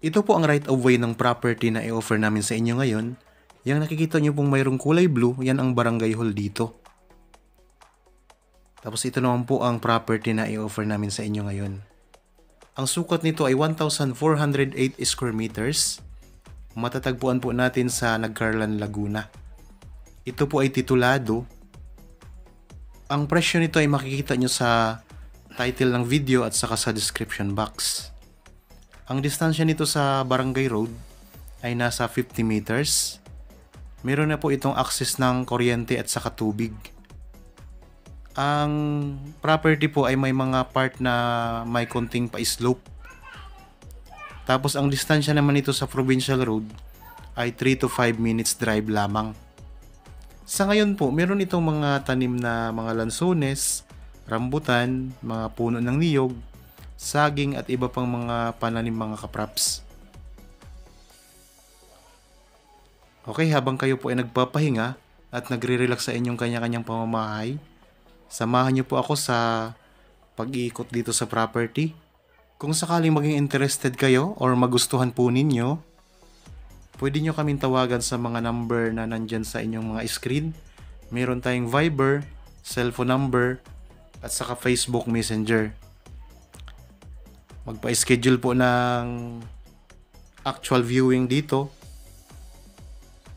Ito po ang right of way ng property na i-offer namin sa inyo ngayon. Yang nakikita nyo pong mayroong kulay blue, yan ang barangay hall dito. Tapos ito naman po ang property na i-offer namin sa inyo ngayon. Ang sukat nito ay 1,408 square meters. Matatagpuan po natin sa Nagcarlan, Laguna. Ito po ay titulado. Ang presyo nito ay makikita nyo sa title ng video at saka sa description box. Ang distansya nito sa Barangay Road ay nasa 50 meters. Meron na po itong access ng kuryente at saka tubig. Ang property po ay may mga part na may konting pa-slope. Tapos ang distansya naman nito sa Provincial Road ay 3 to 5 minutes drive lamang. Sa ngayon po, meron itong mga tanim na mga lansones, rambutan, mga puno ng niyog, saging at iba pang mga pananim mga kapraps. Okay, habang kayo po ay nagpapahinga at nagre-relax sa inyong kanya-kanyang pamamahay, samahan niyo po ako sa pag-iikot dito sa property. Kung sakaling maging interested kayo or magustuhan po ninyo, pwede nyo kaming tawagan sa mga number na nandyan sa inyong mga screen. Meron tayong Viber, cellphone number, at saka Facebook Messenger. Magpa-schedule po ng actual viewing dito.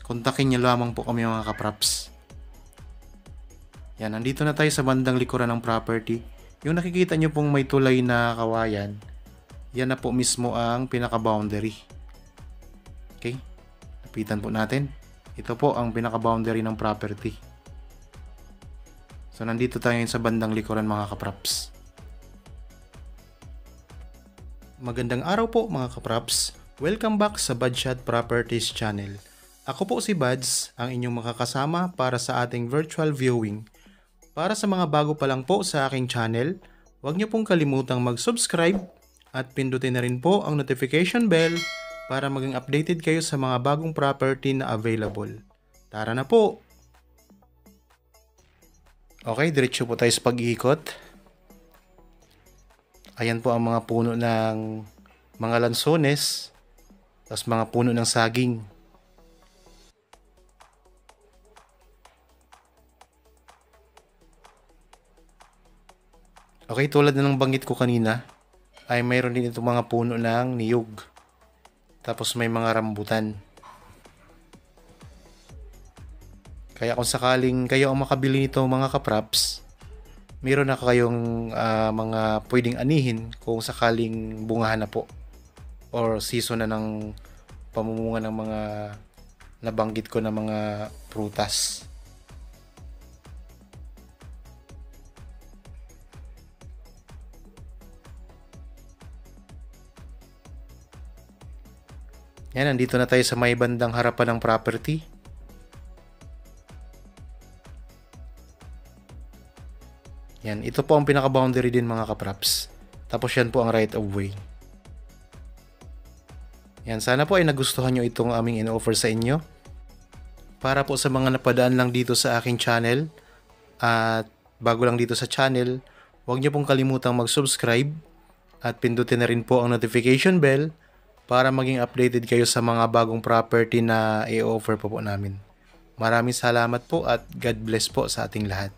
Kontakin nyo lamang po kami mga kapraps. Yan, nandito na tayo sa bandang likuran ng property. Yung nakikita nyo pong may tulay na kawayan, yan na po mismo ang pinaka-boundary. Okay? Lapitan po natin. Ito po ang pinaka-boundary ng property. So, nandito tayo sa bandang likuran mga kapraps. Magandang araw po mga kapraps. Welcome back sa Badshot Properties channel. Ako po si Bads, ang inyong makakasama para sa ating virtual viewing. Para sa mga bago pa lang po sa aking channel, huwag niyo pong kalimutang mag-subscribe at pindutin na rin po ang notification bell para maging updated kayo sa mga bagong property na available. Tara na po! Okay, diretso po tayo sa pag-iikot. Ayan po ang mga puno ng mga lansones, tapos mga puno ng saging. Okay, tulad na ng banggit ko kanina, ay mayroon din itong mga puno ng niyog. Tapos may mga rambutan. Kaya kung sakaling kayo ang makabili nito mga kapraps, meron na kayong mga pwedeng anihin kung sakaling bungahan na po or season na ng pamumunga ng mga nabanggit ko na mga prutas. Yan, nandito na tayo sa may bandang harapan ng property. Yan, ito po ang pinaka-boundary din mga kapraps. Tapos yan po ang right of way. Yan, sana po ay nagustuhan nyo itong aming in-offer sa inyo. Para po sa mga napadaan lang dito sa aking channel at bago lang dito sa channel, huwag nyo pong kalimutang mag-subscribe at pindutin na rin po ang notification bell para maging updated kayo sa mga bagong property na i-offer po namin. Maraming salamat po at God bless po sa ating lahat.